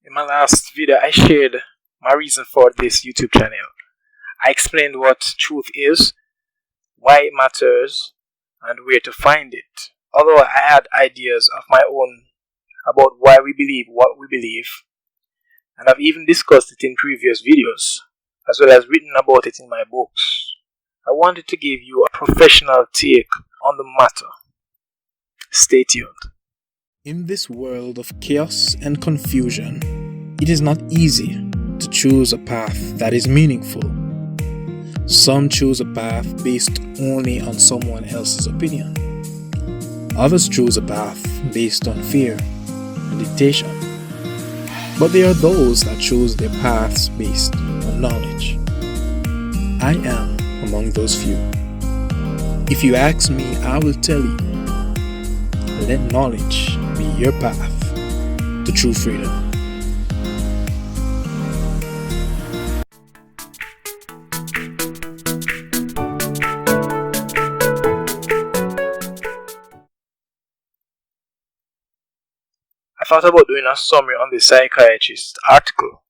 In my last video, I shared my reason for this YouTube channel. I explained what truth is, why it matters, and where to find it. Although I had ideas of my own about why we believe what we believe, and I've even discussed it in previous videos, as well as written about it in my books. I wanted to give you a professional take on the matter. Stay tuned. In this world of chaos and confusion, it is not easy to choose a path that is meaningful. Some choose a path based only on someone else's opinion. Others choose a path based on fear and dictation. But there are those that choose their paths based on knowledge. I am among those few. If you ask me, I will tell you, let knowledge be your path to true freedom. I thought about doing a summary on the psychiatrist article,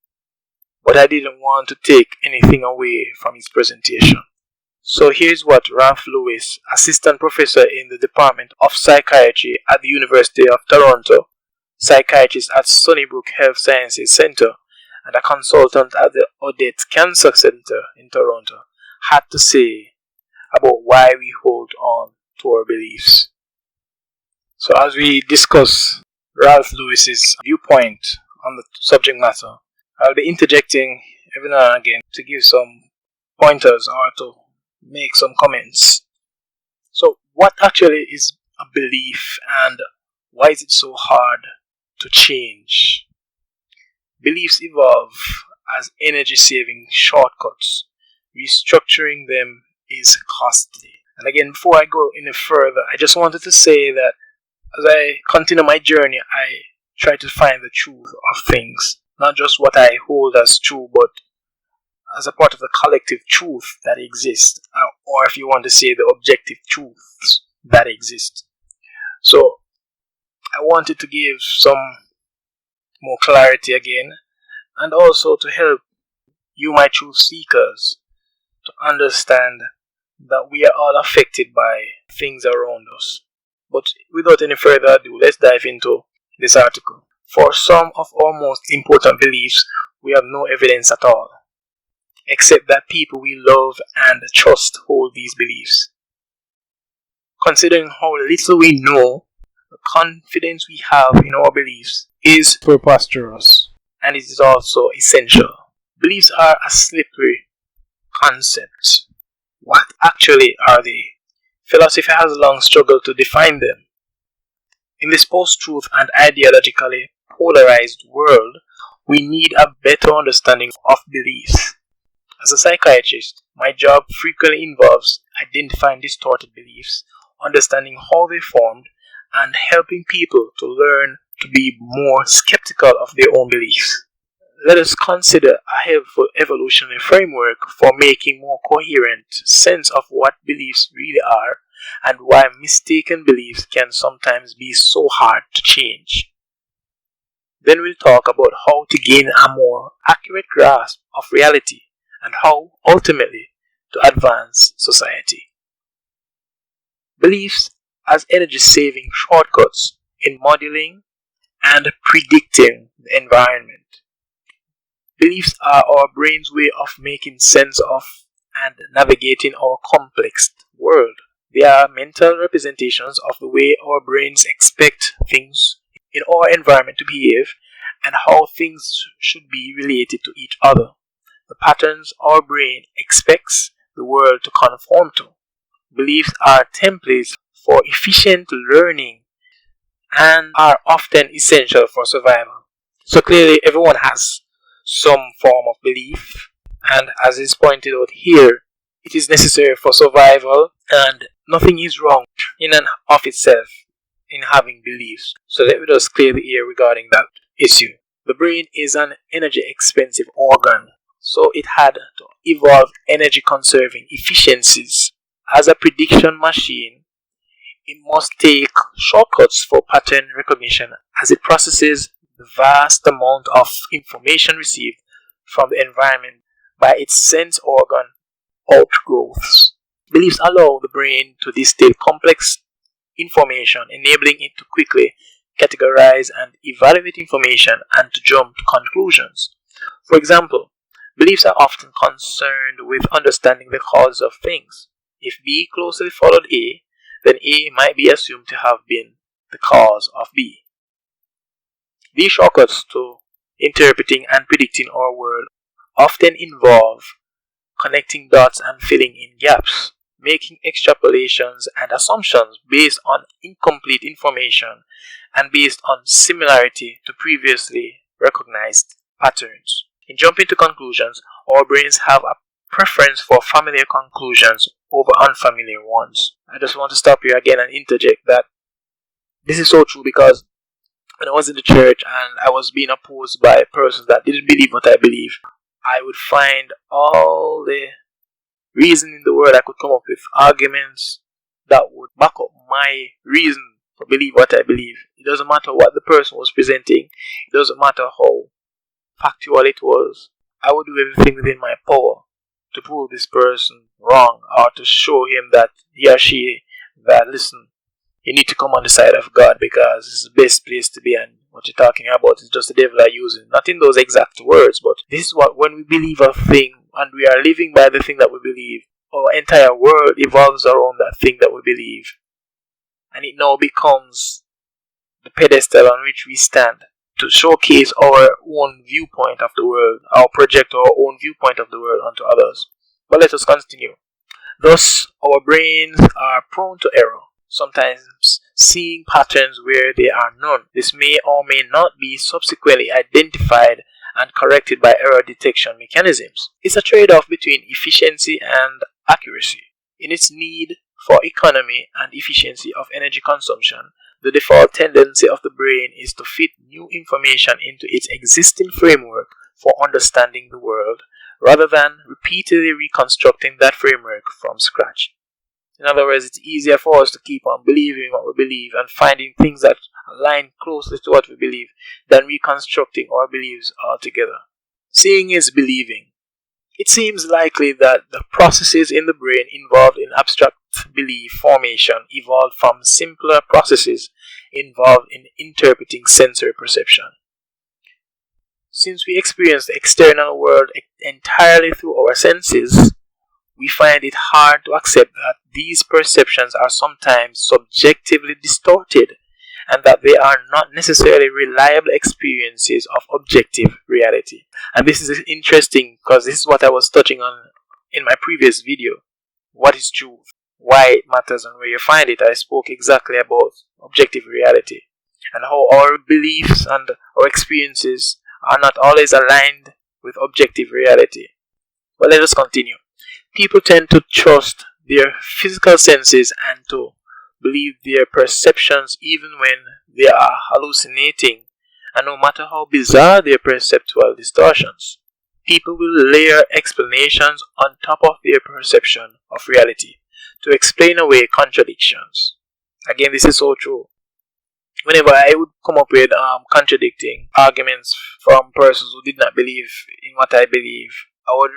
but I didn't want to take anything away from his presentation. So here's what Ralph Lewis, assistant professor in the Department of Psychiatry at the University of Toronto, psychiatrist at Sunnybrook Health Sciences Center, and a consultant at the Odette Cancer Center in Toronto, had to say about why we hold on to our beliefs. So as we discuss Ralph Lewis's viewpoint on the subject matter, I'll be interjecting every now and again to give some pointers or to make some comments. So what actually is a belief, and why is it so hard to change? Beliefs evolve as energy saving shortcuts. Restructuring them is costly. And again, before I go any further, I just wanted to say that as I continue my journey, I try to find the truth of things. Not just what I hold as true, but as a part of the collective truth that exists, or if you want to say the objective truths that exist. So I wanted to give some more clarity again, and also to help you, my truth seekers, to understand that we are all affected by things around us. But without any further ado, let's dive into this article. For some of our most important beliefs, we have no evidence at all, except that people we love and trust hold these beliefs. Considering how little we know, the confidence we have in our beliefs is preposterous, and it is also essential. Beliefs are a slippery concept. What actually are they? Philosophy has long struggled to define them. In this post-truth and ideologically polarized world, we need a better understanding of beliefs. As a psychiatrist, my job frequently involves identifying distorted beliefs, understanding how they formed, and helping people to learn to be more skeptical of their own beliefs. Let us consider a helpful evolutionary framework for making more coherent sense of what beliefs really are and why mistaken beliefs can sometimes be so hard to change. Then we'll talk about how to gain a more accurate grasp of reality and how, ultimately, to advance society. Beliefs as energy-saving shortcuts in modeling and predicting the environment. Beliefs are our brain's way of making sense of and navigating our complex world. They are mental representations of the way our brains expect things in our environment to behave and how things should be related to each other. The patterns our brain expects the world to conform to. Beliefs are templates for efficient learning and are often essential for survival. So clearly everyone has some form of belief, and as is pointed out here, it is necessary for survival, and nothing is wrong in and of itself in having beliefs. So let me just clear the air regarding that issue. The brain is an energy expensive organ, so it had to evolve energy conserving efficiencies. As a prediction machine, it must take shortcuts for pattern recognition as it processes the vast amount of information received from the environment by its sense organ outgrowths. Beliefs allow the brain to distill complex information, enabling it to quickly categorize and evaluate information and to jump to conclusions. For example, beliefs are often concerned with understanding the cause of things. If B closely followed A, then A might be assumed to have been the cause of B. These shortcuts to interpreting and predicting our world often involve connecting dots and filling in gaps, making extrapolations and assumptions based on incomplete information and based on similarity to previously recognized patterns. In jumping to conclusions, our brains have a preference for familiar conclusions over unfamiliar ones. I just want to stop here again and interject that this is so true, because when I was in the church and I was being opposed by persons that didn't believe what I believe, I would find all the reason in the world I could come up with, arguments that would back up my reason for believe what I believe. It doesn't matter what the person was presenting. It doesn't matter how factual it was. I would do everything within my power to prove this person wrong, or to show him that he or she, that listen, you need to come on the side of God because it's the best place to be, and what you're talking about is just the devil are using. Not in those exact words, but this is what, when we believe a thing and we are living by the thing that we believe, our entire world evolves around that thing that we believe. And it now becomes the pedestal on which we stand to showcase our own viewpoint of the world, or project our own viewpoint of the world onto others. But let us continue. Thus, our brains are prone to error, sometimes seeing patterns where there are none. This may or may not be subsequently identified and corrected by error detection mechanisms. It's a trade-off between efficiency and accuracy. In its need for economy and efficiency of energy consumption, the default tendency of the brain is to fit new information into its existing framework for understanding the world, rather than repeatedly reconstructing that framework from scratch. In other words, it's easier for us to keep on believing what we believe and finding things that align closely to what we believe than reconstructing our beliefs altogether. Seeing is believing. It seems likely that the processes in the brain involved in abstract belief formation evolved from simpler processes involved in interpreting sensory perception. Since we experience the external world entirely through our senses, we find it hard to accept that these perceptions are sometimes subjectively distorted and that they are not necessarily reliable experiences of objective reality. And this is interesting because this is what I was touching on in my previous video. What is truth? Why it matters and where you find it. I spoke exactly about objective reality and how our beliefs and our experiences are not always aligned with objective reality. But let us continue. People tend to trust their physical senses and to believe their perceptions even when they are hallucinating, and no matter how bizarre their perceptual distortions. People will layer explanations on top of their perception of reality to explain away contradictions. Again, this is so true. Whenever I would come up with contradicting arguments from persons who did not believe in what I believe, I would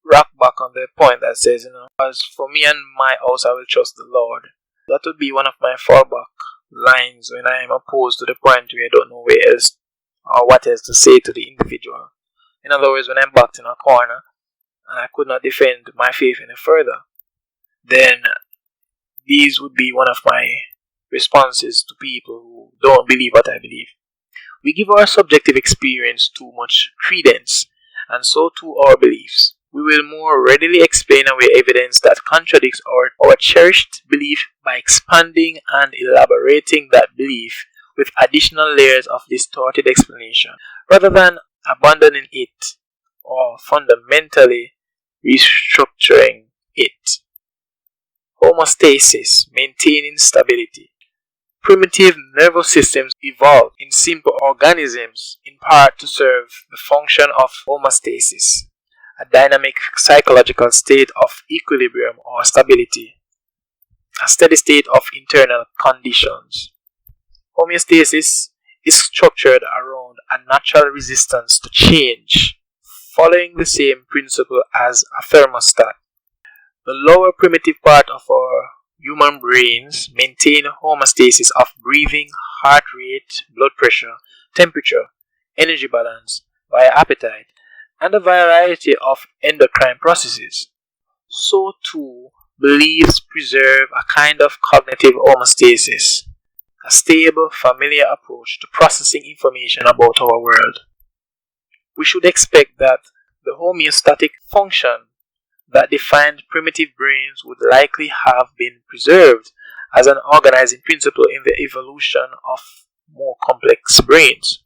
rock back on the point that says, as for me and my house, I will trust the Lord. That would be one of my fallback lines when I am opposed to the point where I don't know where else or what else to say to the individual. In other words, when I'm backed in a corner and I could not defend my faith any further, then these would be one of my responses to people who don't believe what I believe. We give our subjective experience too much credence, and so too our beliefs. We will more readily explain away evidence that contradicts our cherished belief by expanding and elaborating that belief with additional layers of distorted explanation, rather than abandoning it or fundamentally restructuring it. Homeostasis, maintaining stability. Primitive nervous systems evolved in simple organisms in part to serve the function of homeostasis, a dynamic psychological state of equilibrium or stability, a steady state of internal conditions. Homeostasis is structured around a natural resistance to change, following the same principle as a thermostat. The lower primitive part of our human brains maintain homeostasis of breathing, heart rate, blood pressure, temperature, energy balance, via appetite, and a variety of endocrine processes. So too, beliefs preserve a kind of cognitive homeostasis, a stable, familiar approach to processing information about our world. We should expect that the homeostatic function that defined primitive brains would likely have been preserved as an organizing principle in the evolution of more complex brains.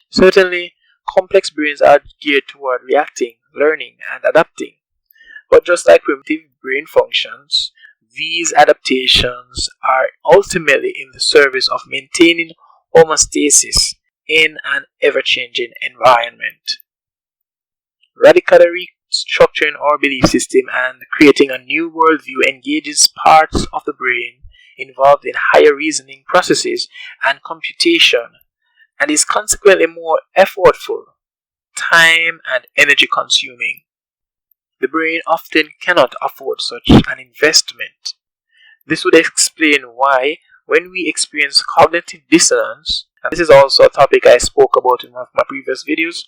Certainly, complex brains are geared toward reacting, learning, and adapting. But just like primitive brain functions, these adaptations are ultimately in the service of maintaining homeostasis in an ever-changing environment. Radically restructuring our belief system and creating a new worldview engages parts of the brain involved in higher reasoning processes and computation, and is consequently more effortful, time and energy consuming. The brain often cannot afford such an investment. This would explain why, when we experience cognitive dissonance, and this is also a topic I spoke about in one of my previous videos,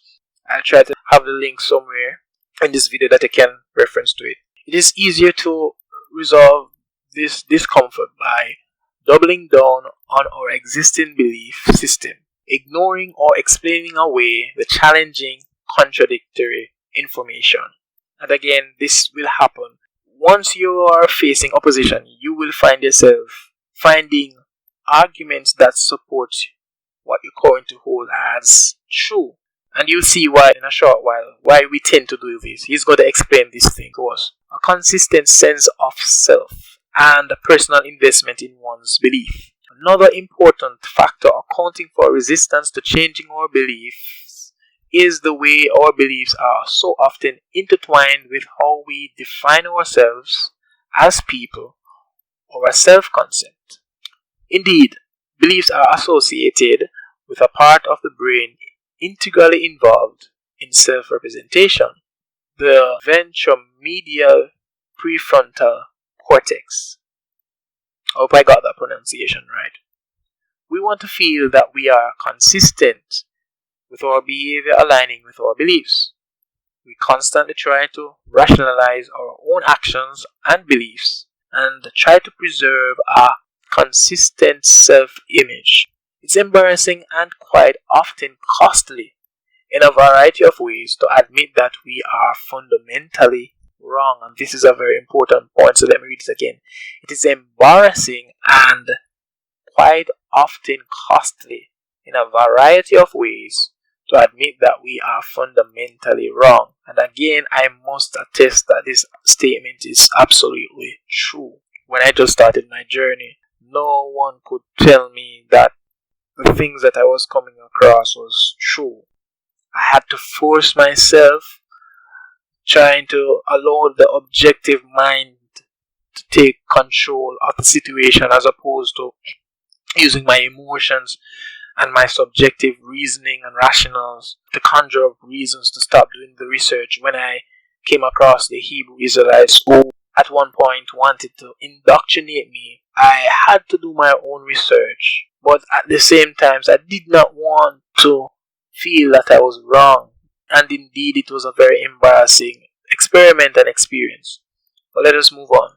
I'll try to have the link somewhere in this video that I can reference to it. It is easier to resolve this discomfort by doubling down on our existing belief system, ignoring or explaining away the challenging, contradictory information. And again, this will happen. Once you are facing opposition, you will find yourself finding arguments that support what you're going to hold as true. And you'll see why in a short while, why we tend to do this. He's going to explain this thing to us. A consistent sense of self and a personal investment in one's belief. Another important factor accounting for resistance to changing our beliefs is the way our beliefs are so often intertwined with how we define ourselves as people or our self-concept. Indeed, beliefs are associated with a part of the brain integrally involved in self-representation, the ventromedial prefrontal cortex. I hope I got that pronunciation right. We want to feel that we are consistent with our behavior aligning with our beliefs. We constantly try to rationalize our own actions and beliefs and try to preserve a consistent self-image. It's embarrassing and quite often costly in a variety of ways to admit that we are fundamentally wrong. And this is a very important point, so let me read this again. It is embarrassing and quite often costly in a variety of ways to admit that we are fundamentally wrong. And again, I must attest that this statement is absolutely true. When I just started my journey, no one could tell me that the things that I was coming across was true. I had to force myself, trying to allow the objective mind to take control of the situation as opposed to using my emotions and my subjective reasoning and rationals to conjure up reasons to stop doing the research. When I came across the Hebrew Israelites who at one point wanted to indoctrinate me, I had to do my own research. But at the same time, I did not want to feel that I was wrong. And indeed, it was a very embarrassing experiment and experience. But let us move on.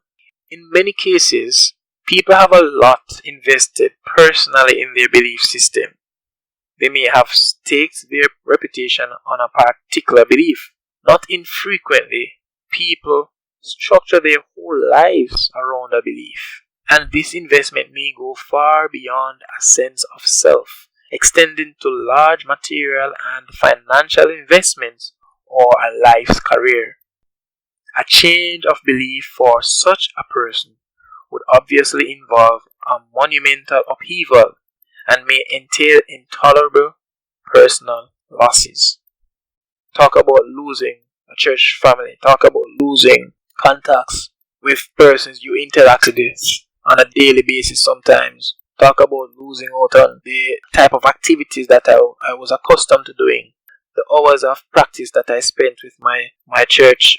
In many cases, people have a lot invested personally in their belief system. They may have staked their reputation on a particular belief. Not infrequently, people structure their whole lives around a belief. And this investment may go far beyond a sense of self, extending to large material and financial investments or a life's career. A change of belief for such a person would obviously involve a monumental upheaval and may entail intolerable personal losses. Talk about losing a church family. Talk about losing contacts with persons you interact with on a daily basis sometimes. talk about losing out on the type of activities that I was accustomed to doing, the hours of practice that I spent with my church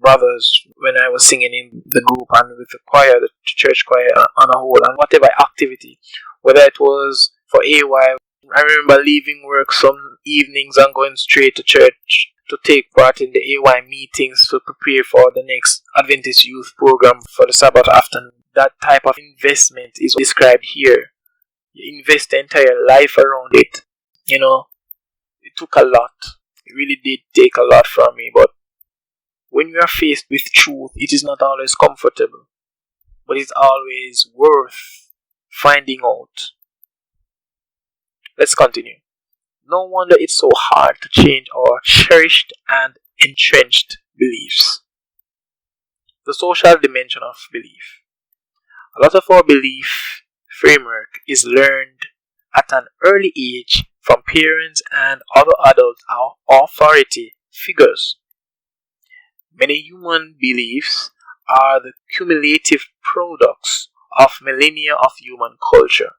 brothers when I was singing in the group and with the choir, the church choir on a whole, and whatever activity, whether it was for AY. I remember leaving work some evenings and going straight to church to take part in the AY meetings to prepare for the next Adventist Youth Program for the Sabbath afternoon. That type of investment is described here. You invest the entire life around it. It took a lot. It really did take a lot from me. But when you are faced with truth, it is not always comfortable, but it's always worth finding out. Let's continue. No wonder it's so hard to change our cherished and entrenched beliefs. The social dimension of belief. A lot of our belief framework is learned at an early age from parents and other adults or authority figures. Many human beliefs are the cumulative products of millennia of human culture.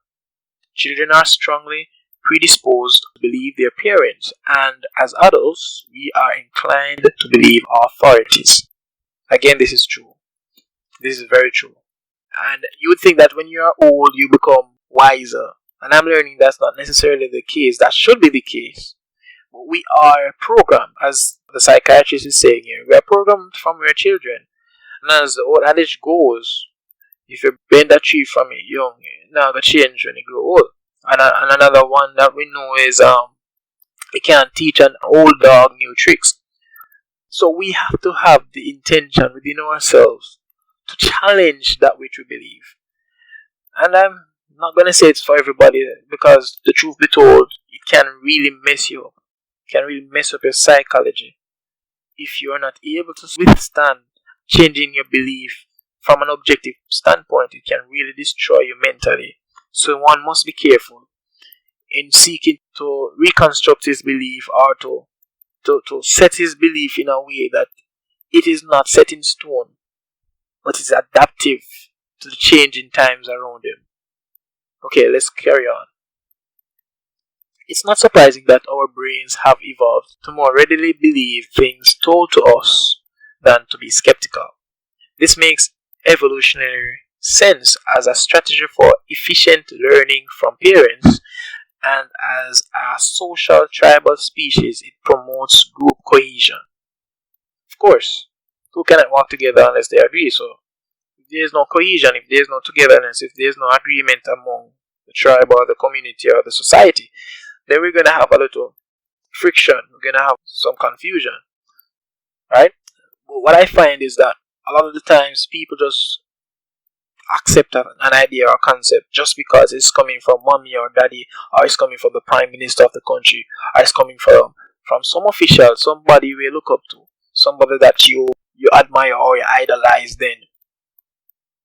Children are strongly predisposed to believe their parents, and as adults, we are inclined to believe authorities. Again, this is true. This is very true. And you would think that when you are old, you become wiser. And I'm learning that's not necessarily the case. That should be the case. But we are programmed, as the psychiatrist is saying here. We are programmed from our children. And as the old adage goes, if you bend a tree from it young, now the change when you grow old. And another one that we know is you can't teach an old dog new tricks. So we have to have the intention within ourselves to challenge that which we believe. And I'm not going to say it's for everybody, because the truth be told, it can really mess you up. It can really mess up your psychology. If you are not able to withstand changing your belief from an objective standpoint, it can really destroy you mentally. So one must be careful in seeking to reconstruct his belief or to set his belief in a way that it is not set in stone, but is adaptive to the changing times around him. Okay, let's carry on. It's not surprising that our brains have evolved to more readily believe things told to us than to be skeptical. This makes evolutionary sense as a strategy for efficient learning from parents, and as a social tribal species, it promotes group cohesion. Of course, two cannot work together unless they agree. So, if there is no cohesion, if there is no togetherness, if there is no agreement among the tribe or the community or the society, then we're going to have a little friction. We're going to have some confusion, right? But what I find is that a lot of the times people just accept an idea or concept just because it's coming from mommy or daddy, or it's coming from the prime minister of the country, or it's coming from some official, somebody we look up to, somebody that you admire or you idolize. Then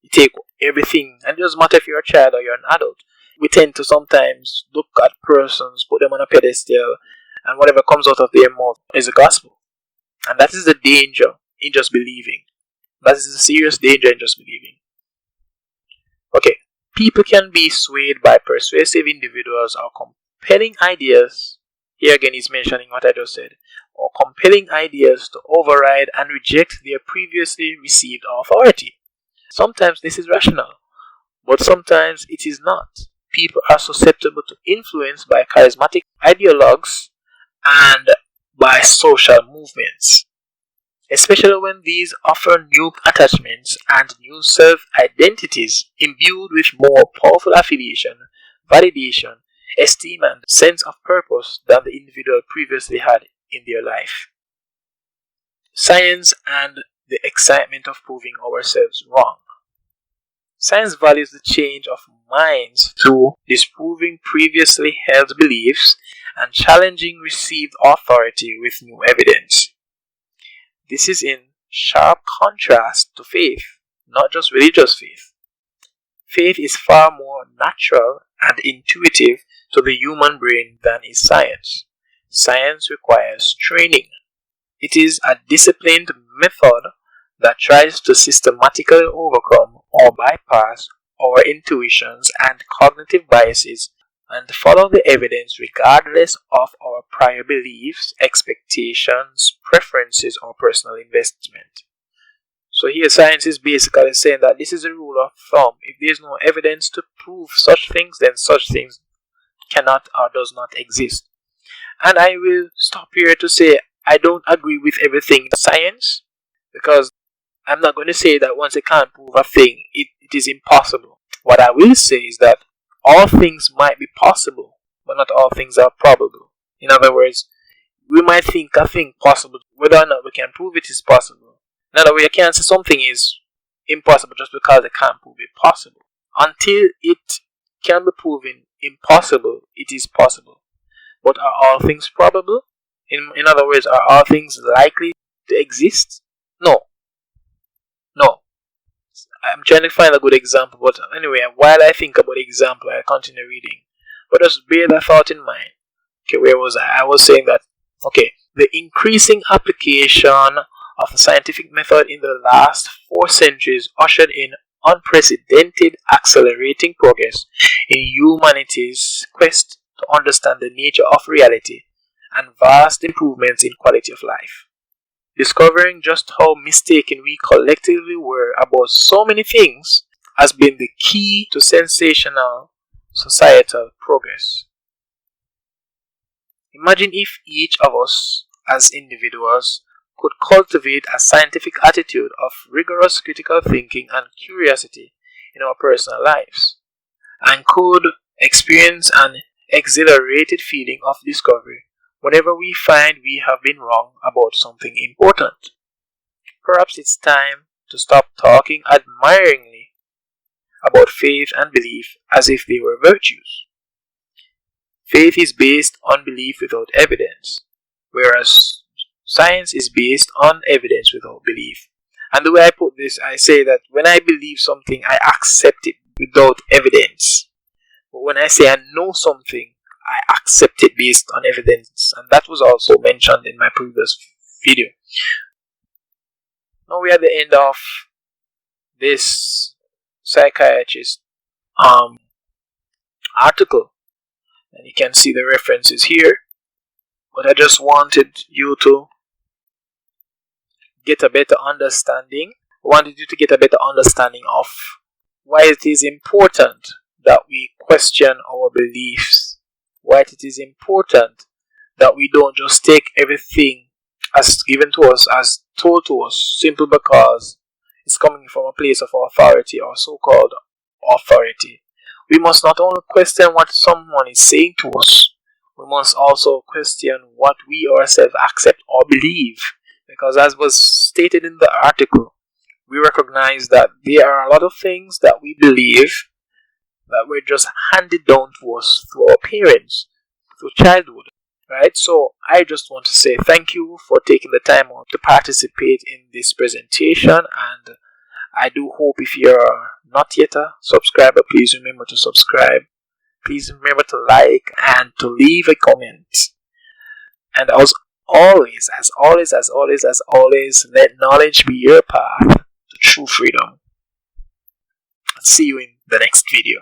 you take everything, and it doesn't matter if you're a child or you're an adult. We tend to sometimes look at persons, put them on a pedestal, and whatever comes out of their mouth is the gospel. And that is the danger in just believing. That is the serious danger in just believing. Okay, people can be swayed by persuasive individuals or compelling ideas. Here again he's mentioning what I just said. Or compelling ideas to override and reject their previously received authority. Sometimes this is rational, but sometimes it is not. People are susceptible to influence by charismatic ideologues and by social movements, especially when these offer new attachments and new self-identities imbued with more powerful affiliation, validation, esteem, and sense of purpose than the individual previously had in their life. Science and the excitement of proving ourselves wrong. Science values the change of minds through disproving previously held beliefs and challenging received authority with new evidence. This is in sharp contrast to faith, not just religious faith. Faith is far more natural and intuitive to the human brain than is science. Science requires training. It is a disciplined method that tries to systematically overcome or bypass our intuitions and cognitive biases and follow the evidence regardless of our prior beliefs, expectations, preferences, or personal investment. So here science is basically saying that this is a rule of thumb. If there is no evidence to prove such things, then such things cannot or does not exist. And I will stop here to say I don't agree with everything in science, because I'm not going to say that once they can't prove a thing, it is impossible. What I will say is that all things might be possible, but not all things are probable. In other words, we might think a thing possible, whether or not we can prove it is possible. In other words, I can't say something is impossible just because I can't prove it possible. Until it can be proven impossible, it is possible. But are all things probable? In other words, are all things likely to exist? No. No. I'm trying to find a good example, but anyway, while I think about the example, I continue reading. But just bear that thought in mind. Okay, where was I? I was saying that, okay, the increasing application of the scientific method in the last 4 centuries ushered in unprecedented accelerating progress in humanity's quest to understand the nature of reality and vast improvements in quality of life. Discovering just how mistaken we collectively were about so many things has been the key to sensational societal progress. Imagine if each of us, as individuals, could cultivate a scientific attitude of rigorous critical thinking and curiosity in our personal lives, and could experience an exhilarated feeling of discovery whenever we find we have been wrong about something important. Perhaps it's time to stop talking admiringly about faith and belief as if they were virtues. Faith is based on belief without evidence, whereas science is based on evidence without belief. And the way I put this, I say that when I believe something, I accept it without evidence. But when I say I know something, I accept it based on evidence. And that was also mentioned in my previous video. Now we are at the end of this psychiatrist article. And you can see the references here. But I just wanted you to get a better understanding. I wanted you to get a better understanding of why it is important that we question our beliefs. Why it is important that we don't just take everything as given to us, as told to us, simply because it's coming from a place of authority or so-called authority. We must not only question what someone is saying to us, we must also question what we ourselves accept or believe. Because as was stated in the article, we recognize that there are a lot of things that we believe that were just handed down to us through our parents, through childhood. Right? So I just want to say thank you for taking the time out to participate in this presentation, and I do hope if you're not yet a subscriber, please remember to subscribe. Please remember to like and to leave a comment. And as always, let knowledge be your path to true freedom. See you in the next video.